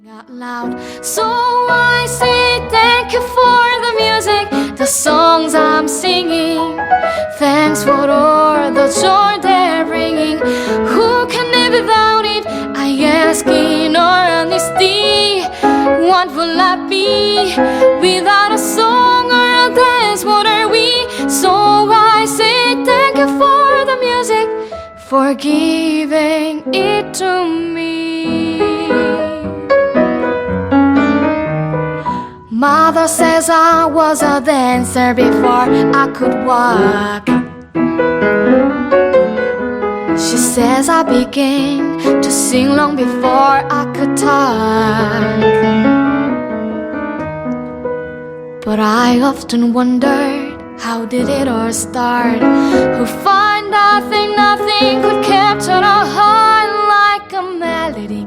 Out loud, so I say thank you for the music, the songs I'm singing. Thanks for all the joy they're bringing. Who can live without it? I ask in all honesty. What will I be without a song or a dance? What are we? So I say thank you for the music, for giving it to me. Mother says I was a dancer before I could walk. She says I began to sing long before I could talk. But I often wondered, how did it all start? Who find nothing could capture a heart like a melody